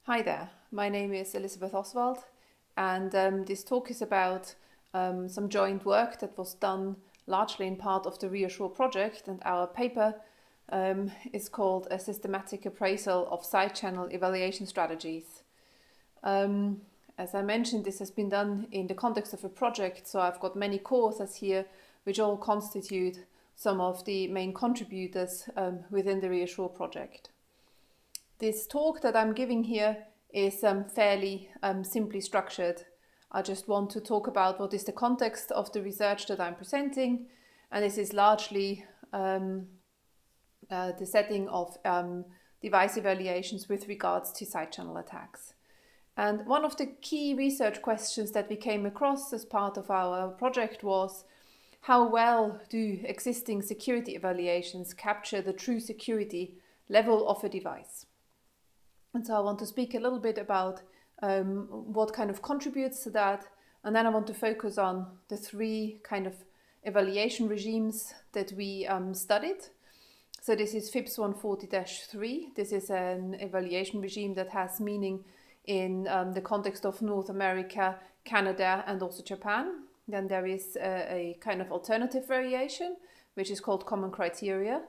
Hi there, my name is Elizabeth Oswald, and this talk is about some joint work that was done largely in part of the REASSURE project, and our paper is called A Systematic Appraisal of Side Channel Evaluation Strategies. As I mentioned, this has been done in the context of a project, so I've got many co-authors here which all constitute some of the main contributors within the REASSURE project. This talk that I'm giving here is fairly simply structured. I just want to talk about what is the context of the research that I'm presenting, and this is largely the setting of device evaluations with regards to side channel attacks. And one of the key research questions that we came across as part of our project was, how well do existing security evaluations capture the true security level of a device? And so I want to speak a little bit about what kind of contributes to that, and then I want to focus on the three kind of evaluation regimes that we studied. So this is FIPS 140-3. This is an evaluation regime that has meaning in the context of North America, Canada, and also Japan. Then there is a kind of alternative variation, which is called common criteria.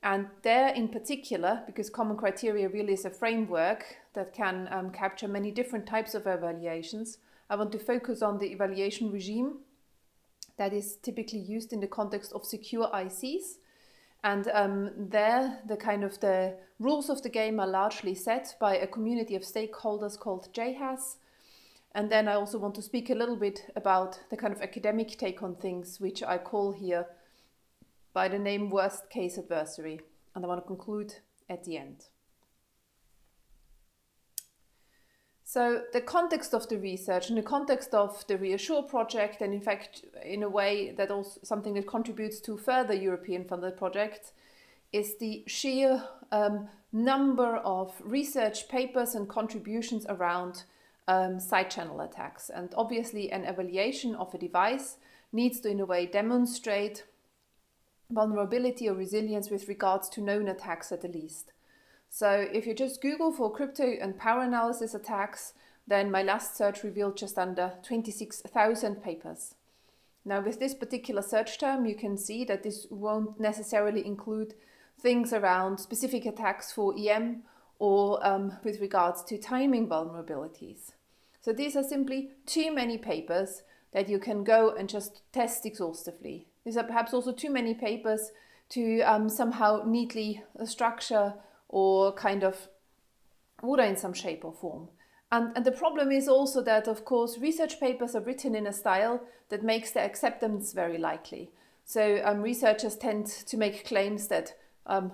And there in particular, because common criteria really is a framework that can capture many different types of evaluations, I want to focus on the evaluation regime that is typically used in the context of secure ICs. And there, the rules of the game are largely set by a community of stakeholders called JHAS. And then I also want to speak a little bit about the kind of academic take on things, which I call here by the name worst case adversary, and I want to conclude at the end. So the context of the research, in the context of the REASSURE project, and in fact in a way that also something that contributes to further European funded projects, is the sheer number of research papers and contributions around side channel attacks. And obviously an evaluation of a device needs to in a way demonstrate vulnerability or resilience with regards to known attacks at the least. So if you just Google for crypto and power analysis attacks, then my last search revealed just under 26,000 papers. Now with this particular search term, you can see that this won't necessarily include things around specific attacks for EM or with regards to timing vulnerabilities. So these are simply too many papers that you can go and just test exhaustively. These are perhaps also too many papers to somehow neatly structure or kind of order in some shape or form. And the problem is also that, of course, research papers are written in a style that makes their acceptance very likely. So researchers tend to make claims that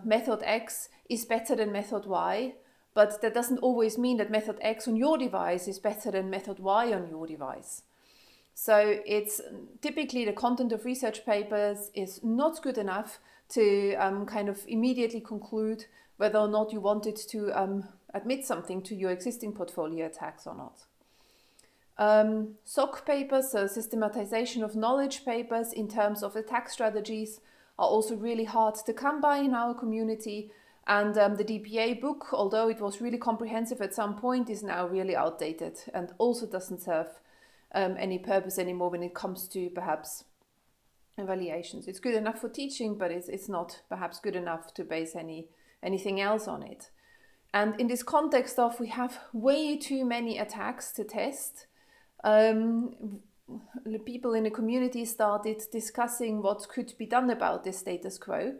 method X is better than method Y, but that doesn't always mean that method X on your device is better than method Y on your device. So it's typically the content of research papers is not good enough to kind of immediately conclude whether or not you wanted to admit something to your existing portfolio attacks or not. SOC papers, so systematization of knowledge papers in terms of attack strategies, are also really hard to come by in our community. And the DPA book, although it was really comprehensive at some point, is now really outdated and also doesn't serve any purpose anymore when it comes to perhaps evaluations. It's good enough for teaching, but it's not perhaps good enough to base anything else on it. And in this context of we have way too many attacks to test, the people in the community started discussing what could be done about this status quo.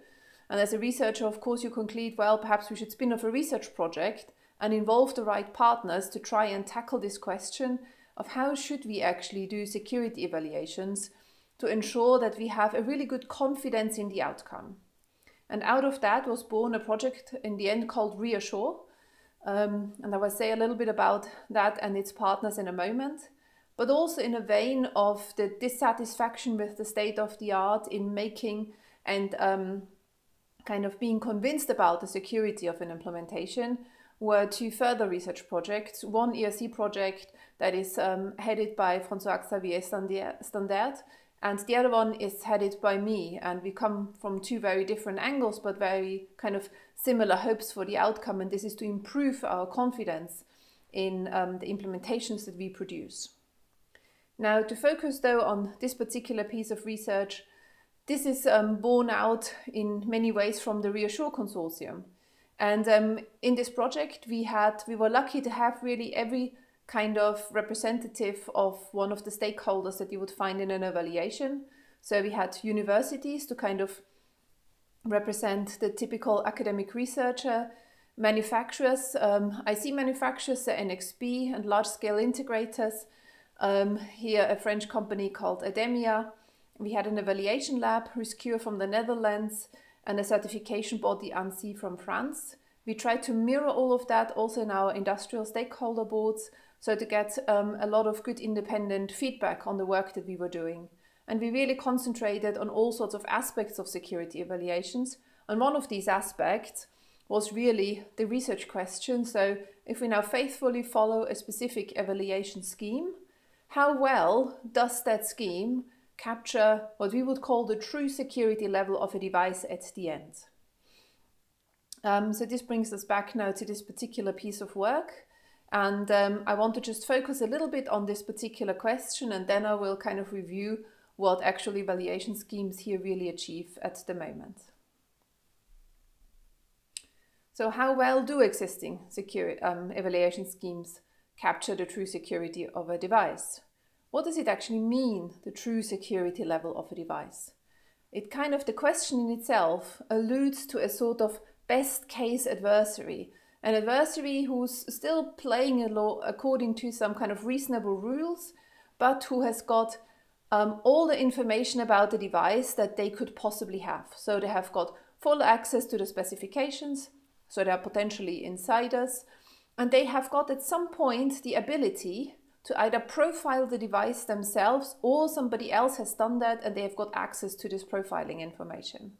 And as a researcher, of course, you conclude, well, perhaps we should spin off a research project and involve the right partners to try and tackle this question of how should we actually do security evaluations to ensure that we have a really good confidence in the outcome. And out of that was born a project in the end called REASSURE. And I will say a little bit about that and its partners in a moment, but also in a vein of the dissatisfaction with the state of the art in making and kind of being convinced about the security of an implementation were two further research projects. One ERC project that is headed by François-Xavier Standard, and the other one is headed by me, and we come from two very different angles but very kind of similar hopes for the outcome, and this is to improve our confidence in the implementations that we produce. Now, to focus though on this particular piece of research, this is borne out in many ways from the REASSURE consortium. And in this project, we were lucky to have really every kind of representative of one of the stakeholders that you would find in an evaluation. So we had universities to kind of represent the typical academic researcher, manufacturers, IC manufacturers, the NXP, and large-scale integrators. Here a French company called Ademia. We had an evaluation lab, REASSURE from the Netherlands, and a certification body, ANSSI, from France. We tried to mirror all of that also in our industrial stakeholder boards, so to get a lot of good independent feedback on the work that we were doing. And we really concentrated on all sorts of aspects of security evaluations. And one of these aspects was really the research question. So if we now faithfully follow a specific evaluation scheme, how well does that scheme capture what we would call the true security level of a device at the end? So this brings us back now to this particular piece of work. And I want to just focus a little bit on this particular question, and then I will kind of review what actual evaluation schemes here really achieve at the moment. So how well do existing evaluation schemes capture the true security of a device? What does it actually mean, the true security level of a device? The question in itself alludes to a sort of best case adversary, an adversary who's still playing according to some kind of reasonable rules, but who has got all the information about the device that they could possibly have. So they have got full access to the specifications, so they are potentially insiders, and they have got at some point the ability to either profile the device themselves, or somebody else has done that and they have got access to this profiling information.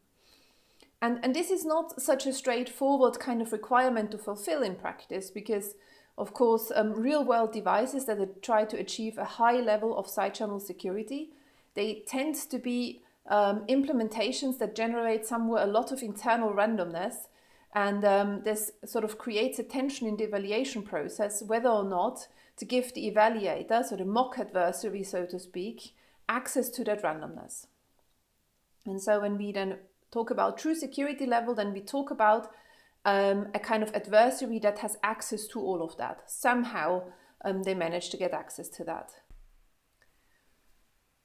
And this is not such a straightforward kind of requirement to fulfill in practice, because of course real-world devices that try to achieve a high level of side channel security, they tend to be implementations that generate somewhere a lot of internal randomness, and this sort of creates a tension in the evaluation process whether or not to give the evaluator, so the mock adversary, so to speak, access to that randomness. And so when we then talk about true security level, then we talk about a kind of adversary that has access to all of that. Somehow they manage to get access to that.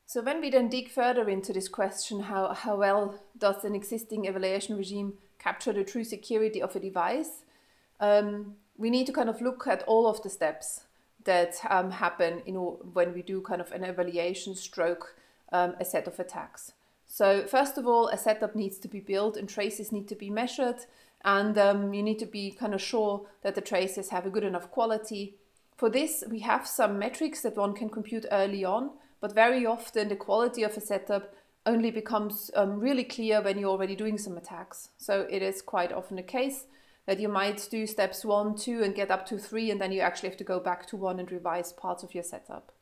So when we then dig further into this question, how well does an existing evaluation regime capture the true security of a device, we need to kind of look at all of the steps that happen when we do kind of an evaluation stroke a set of attacks. So first of all, a setup needs to be built and traces need to be measured, and you need to be kind of sure that the traces have a good enough quality. For this, we have some metrics that one can compute early on, but very often the quality of a setup only becomes really clear when you're already doing some attacks. So it is quite often the case that you might do steps 1, 2 and get up to 3, and then you actually have to go back to 1 and revise parts of your setup.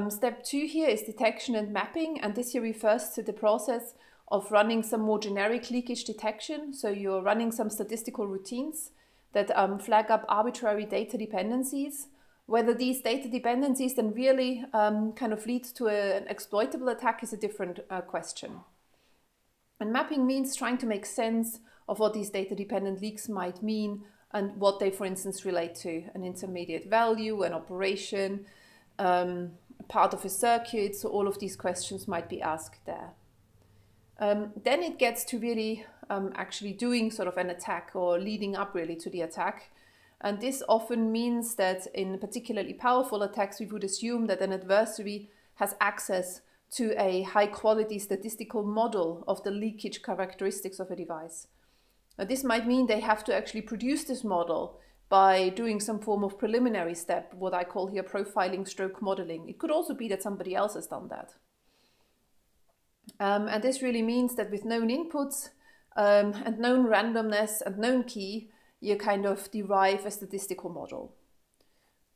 Step 2 here is detection and mapping, and this here refers to the process of running some more generic leakage detection. So you're running some statistical routines that flag up arbitrary data dependencies. Whether these data dependencies then really kind of lead to an exploitable attack is a different question. And mapping means trying to make sense of what these data dependent leaks might mean and what they, for instance, relate to: an intermediate value, an operation, part of a circuit. So all of these questions might be asked there. Then it gets to really actually doing sort of an attack, or leading up really to the attack. And this often means that in particularly powerful attacks, we would assume that an adversary has access to a high quality statistical model of the leakage characteristics of a device. This might mean they have to actually produce this model by doing some form of preliminary step, what I call here profiling stroke modeling. It could also be that somebody else has done that. And this really means that with known inputs and known randomness and known key, you kind of derive a statistical model.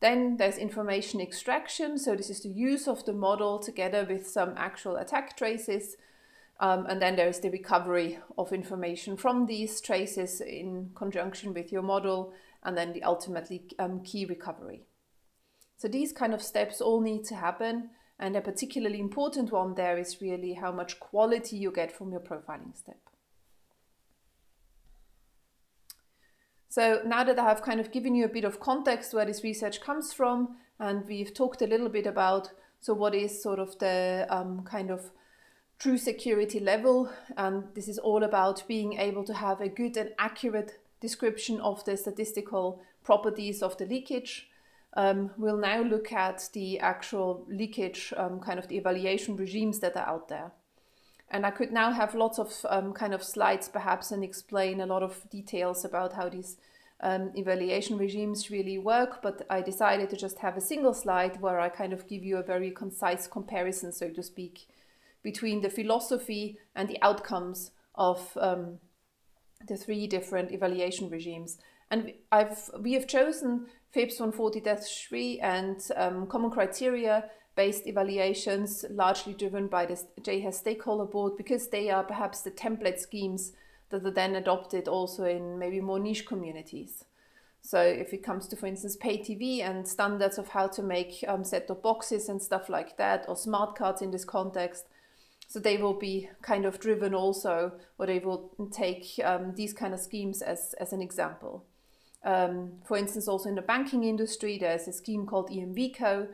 Then there's information extraction. So this is the use of the model together with some actual attack traces. And then there is the recovery of information from these traces in conjunction with your model, and then the ultimately key recovery. So these kind of steps all need to happen. And a particularly important one there is really how much quality you get from your profiling step. So now that I have kind of given you a bit of context where this research comes from, and we've talked a little bit about, so what is sort of the kind of true security level, and this is all about being able to have a good and accurate description of the statistical properties of the leakage. We'll now look at the actual leakage, kind of the evaluation regimes that are out there. And I could now have lots of kind of slides perhaps and explain a lot of details about how these evaluation regimes really work, but I decided to just have a single slide where I kind of give you a very concise comparison, so to speak, between the philosophy and the outcomes of the three different evaluation regimes. And we have chosen FIPS 140-3 and common criteria based evaluations, largely driven by the JHAS stakeholder board, because they are perhaps the template schemes that are then adopted also in maybe more niche communities. So if it comes to, for instance, pay TV and standards of how to make set-top boxes and stuff like that, or smart cards in this context, so they will be kind of driven also, or they will take these kind of schemes as an example. For instance, also in the banking industry, there's a scheme called EMVCO,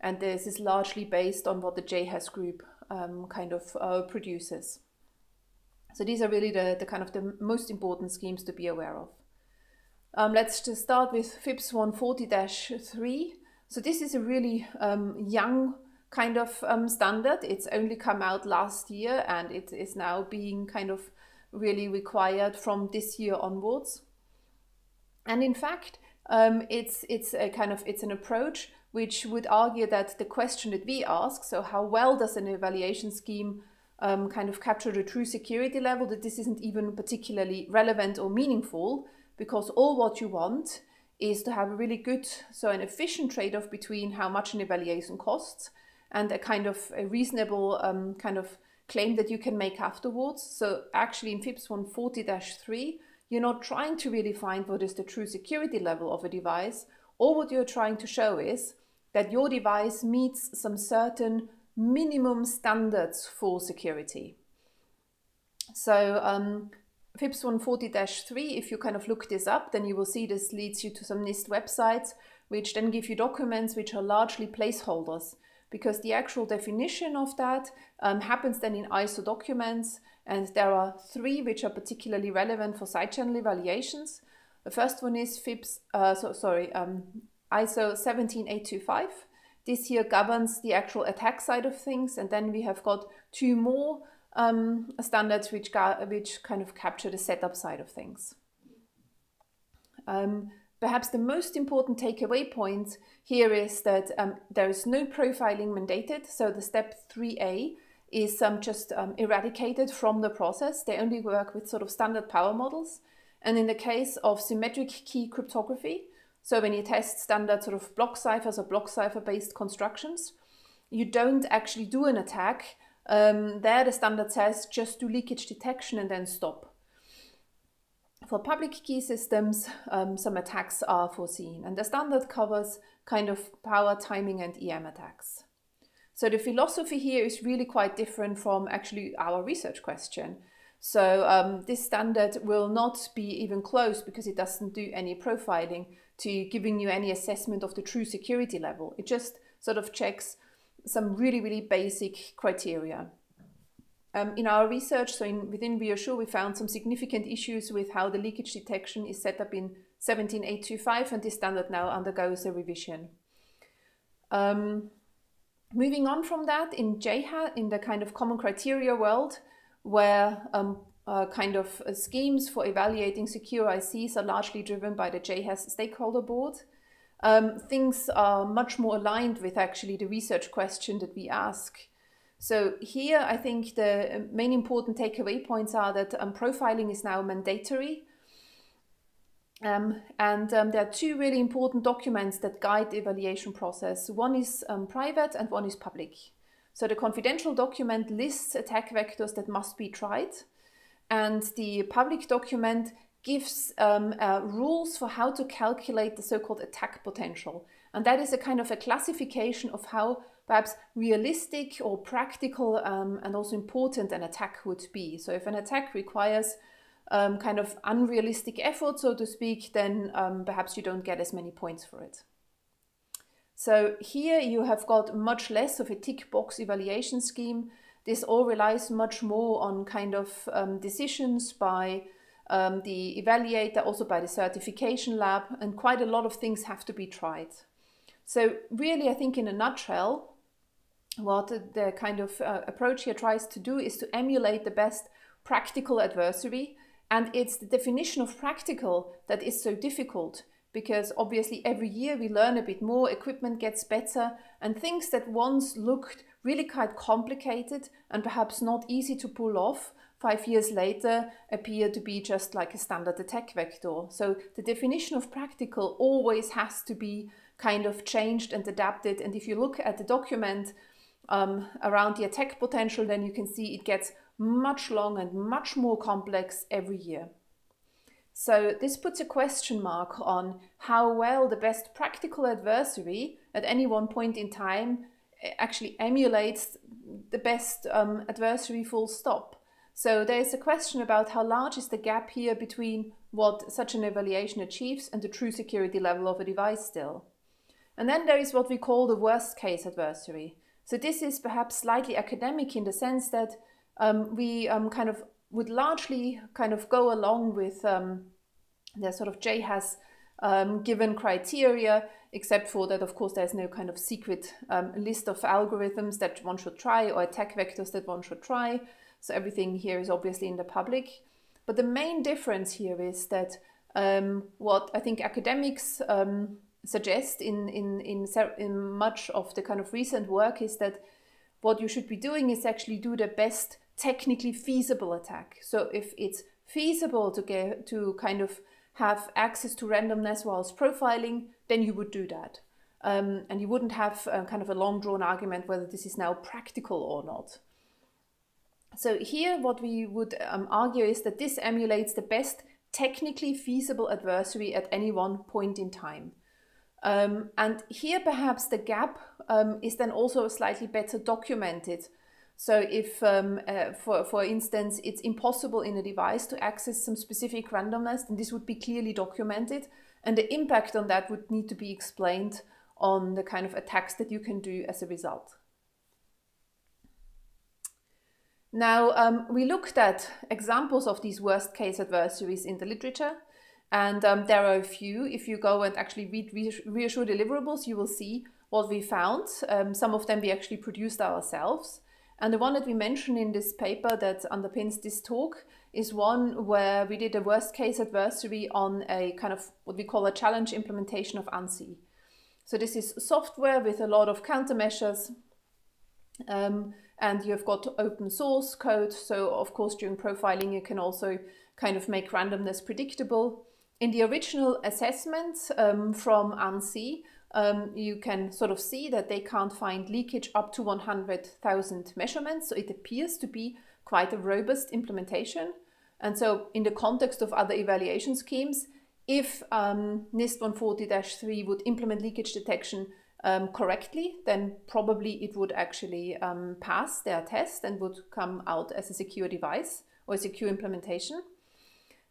and this is largely based on what the JHAS group kind of produces. So these are really the kind of the most important schemes to be aware of. Let's just start with FIPS 140-3. So this is a really young kind of standard. It's only come out last year, and it is now being kind of really required from this year onwards. And in fact, it's an approach which would argue that the question that we ask, so how well does an evaluation scheme kind of capture the true security level, that this isn't even particularly relevant or meaningful, because all what you want is to have a really good, so an efficient trade-off between how much an evaluation costs and a kind of a reasonable kind of claim that you can make afterwards. So actually in FIPS 140-3, you're not trying to really find what is the true security level of a device. All what you're trying to show is that your device meets some certain minimum standards for security. So FIPS 140-3, if you kind of look this up, then you will see this leads you to some NIST websites, which then give you documents which are largely placeholders, because the actual definition of that happens then in ISO documents, and there are three which are particularly relevant for side channel evaluations. The first one is ISO 17825. This here governs the actual attack side of things, and then we have got two more standards which kind of capture the setup side of things. Perhaps the most important takeaway point here is that there is no profiling mandated, so the step 3A is just eradicated from the process. They only work with sort of standard power models. And in the case of symmetric key cryptography, so when you test standard sort of block ciphers or block cipher based constructions, you don't actually do an attack. There the standard says just do leakage detection and then stop. For public key systems, some attacks are foreseen, and the standard covers kind of power, timing, and EM attacks. So the philosophy here is really quite different from actually our research question. So this standard will not be even close, because it doesn't do any profiling to giving you any assessment of the true security level. It just sort of checks some really, really basic criteria. In our research, so within REASSURE, we found some significant issues with how the leakage detection is set up in 17825, and this standard now undergoes a revision. Moving on from that, in JHA, in the kind of common criteria world, where kind of schemes for evaluating secure ICs are largely driven by the JHAS stakeholder board, things are much more aligned with actually the research question that we ask. So here, I think the main important takeaway points are that profiling is now mandatory. There are two really important documents that guide the evaluation process. One is private and one is public. So the confidential document lists attack vectors that must be tried, and the public document gives rules for how to calculate the so-called attack potential. And that is a kind of a classification of how perhaps realistic or practical and also important an attack would be. So if an attack requires kind of unrealistic effort, so to speak, then perhaps you don't get as many points for it. So here you have got much less of a tick box evaluation scheme. This all relies much more on kind of decisions by the evaluator, also by the certification lab, and quite a lot of things have to be tried. So really, I think in a nutshell, what the kind of approach here tries to do is to emulate the best practical adversary. And it's the definition of practical that is so difficult, because obviously every year we learn a bit more, equipment gets better, and things that once looked really quite complicated and perhaps not easy to pull off 5 years later appear to be just like a standard attack vector. So the definition of practical always has to be kind of changed and adapted. And if you look at the document around the attack potential, then you can see it gets much longer and much more complex every year. So this puts a question mark on how well the best practical adversary at any one point in time actually emulates the best adversary full stop. So there is a question about how large is the gap here between what such an evaluation achieves and the true security level of a device still. And then there is what we call the worst case adversary. So this is perhaps slightly academic in the sense that we kind of would largely kind of go along with the sort of JHAS given criteria, except for that, of course, there's no kind of secret list of algorithms that one should try or attack vectors that one should try. So everything here is obviously in the public. But the main difference here is that what I think academics suggest in much of the kind of recent work is that what you should be doing is actually do the best technically feasible attack. So if it's feasible to kind of have access to randomness whilst profiling, then you would do that. And you wouldn't have kind of a long drawn argument whether this is now practical or not. So here what we would argue is that this emulates the best technically feasible adversary at any one point in time. And here perhaps the gap is then also slightly better documented. So if, for instance, it's impossible in a device to access some specific randomness, then this would be clearly documented, and the impact on that would need to be explained on the kind of attacks that you can do as a result. Now, we looked at examples of these worst case adversaries in the literature, and there are a few. If you go and actually read REASSURE deliverables, you will see what we found. Some of them we actually produced ourselves. And the one that we mentioned in this paper that underpins this talk is one where we did a worst case adversary on a kind of what we call a challenge implementation of ANSI. So this is software with a lot of countermeasures, and you've got open source code. So of course, during profiling, you can also kind of make randomness predictable. In the original assessment from ANSI, you can sort of see that they can't find leakage up to 100,000 measurements. So it appears to be quite a robust implementation. And so in the context of other evaluation schemes, if NIST 140-3 would implement leakage detection correctly, then probably it would actually pass their test and would come out as a secure device or a secure implementation.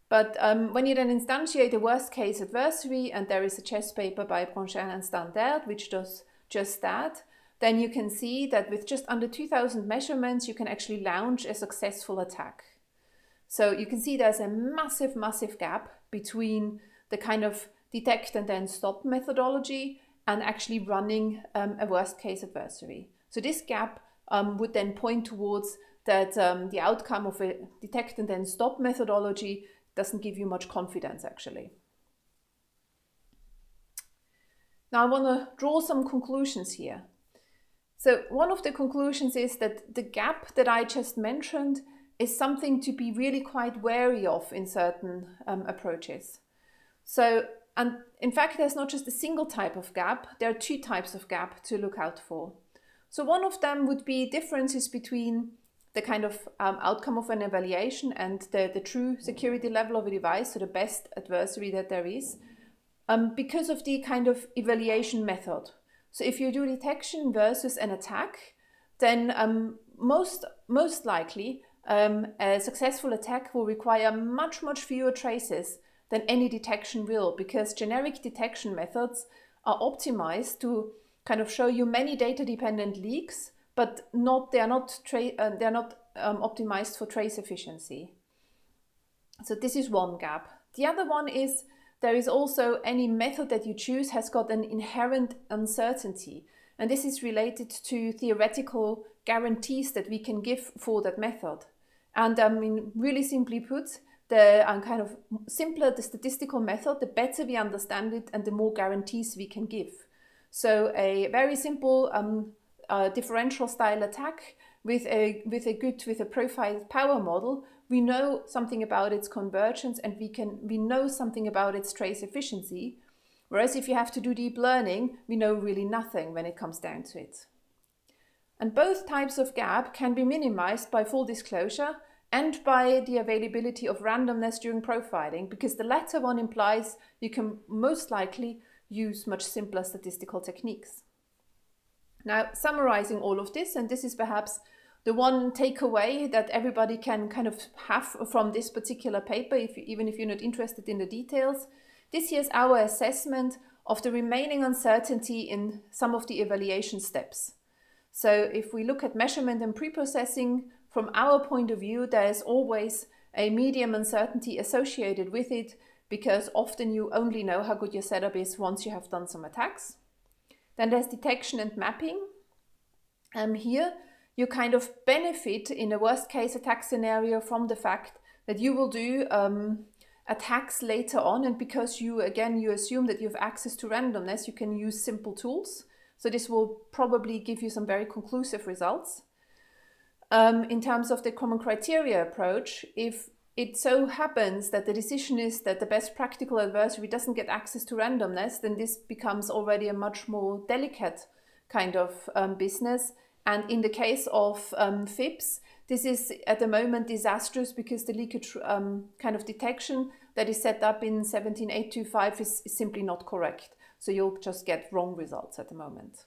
But when you then instantiate a worst case adversary, and there is a chess paper by Bronchin and Standard, which does just that, then you can see that with just under 2,000 measurements, you can actually launch a successful attack. So you can see there's a massive, massive gap between the kind of detect and then stop methodology and actually running a worst case adversary. So this gap would then point towards that the outcome of a detect and then stop methodology doesn't give you much confidence, actually. Now I want to draw some conclusions here. So one of the conclusions is that the gap that I just mentioned is something to be really quite wary of in certain approaches. So, and in fact, there's not just a single type of gap, there are two types of gap to look out for. So one of them would be differences between the kind of outcome of an evaluation and the true security level of a device, so the best adversary that there is, because of the kind of evaluation method. So if you do detection versus an attack, then most likely a successful attack will require much fewer traces than any detection will, because generic detection methods are optimized to kind of show you many data-dependent leaks, but they're not optimized for trace efficiency. So this is one gap. The other one is there is also any method that you choose has got an inherent uncertainty, and this is related to theoretical guarantees that we can give for that method. And I mean, really simply put, the kind of simpler the statistical method, the better we understand it and the more guarantees we can give. So a very simple differential style attack with a profiled power model, we know something about its convergence and we know something about its trace efficiency. Whereas if you have to do deep learning, we know really nothing when it comes down to it. And both types of gap can be minimized by full disclosure and by the availability of randomness during profiling, because the latter one implies you can most likely use much simpler statistical techniques. Now, summarizing all of this, and this is perhaps the one takeaway that everybody can kind of have from this particular paper, even if you're not interested in the details, this here's our assessment of the remaining uncertainty in some of the evaluation steps. So if we look at measurement and preprocessing, from our point of view, there is always a medium uncertainty associated with it, because often you only know how good your setup is once you have done some attacks. Then there's detection and mapping. Here you kind of benefit in a worst case attack scenario from the fact that you will do attacks later on, and because you assume that you have access to randomness, you can use simple tools. So this will probably give you some very conclusive results. In terms of the common criteria approach, if it so happens that the decision is that the best practical adversary doesn't get access to randomness, then this becomes already a much more delicate kind of business. And in the case of FIPS, this is at the moment disastrous, because the leakage kind of detection that is set up in 17825 is simply not correct. So you'll just get wrong results at the moment.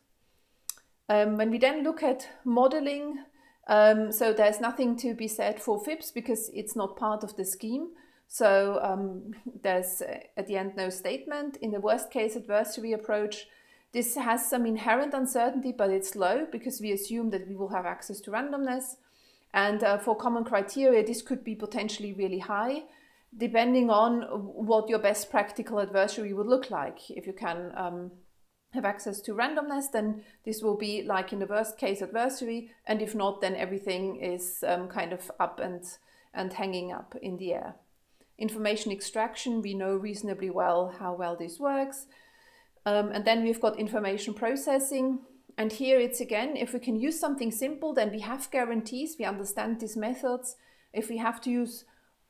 When we then look at modeling, so there's nothing to be said for FIPS because it's not part of the scheme. So there's at the end no statement. In the worst case adversary approach, this has some inherent uncertainty, but it's low because we assume that we will have access to randomness. And for common criteria, this could be potentially really high, depending on what your best practical adversary would look like. If you can have access to randomness, then this will be like in the worst case adversary, and if not, then everything is kind of up and hanging up in the air. Information extraction, we know reasonably well how well this works. And then we've got information processing. And here it's again, if we can use something simple, then we have guarantees, we understand these methods. If we have to use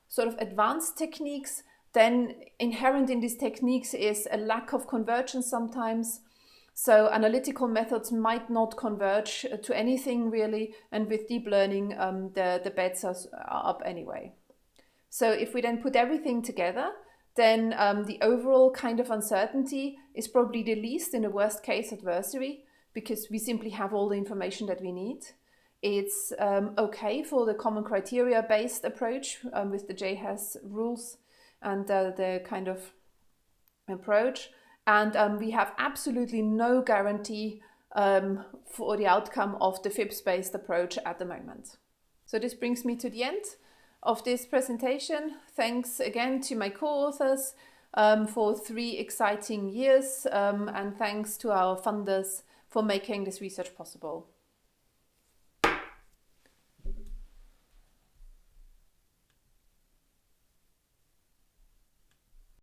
sort of advanced techniques, then inherent in these techniques is a lack of convergence sometimes. So analytical methods might not converge to anything really, and with deep learning, the bets are up anyway. So if we then put everything together, then the overall kind of uncertainty is probably the least in the worst case adversary, because we simply have all the information that we need. It's okay for the common criteria based approach with the JHAS rules and the kind of approach. And we have absolutely no guarantee for the outcome of the FIPS-based approach at the moment. So this brings me to the end of this presentation. Thanks again to my co-authors for 3 exciting years, and thanks to our funders for making this research possible.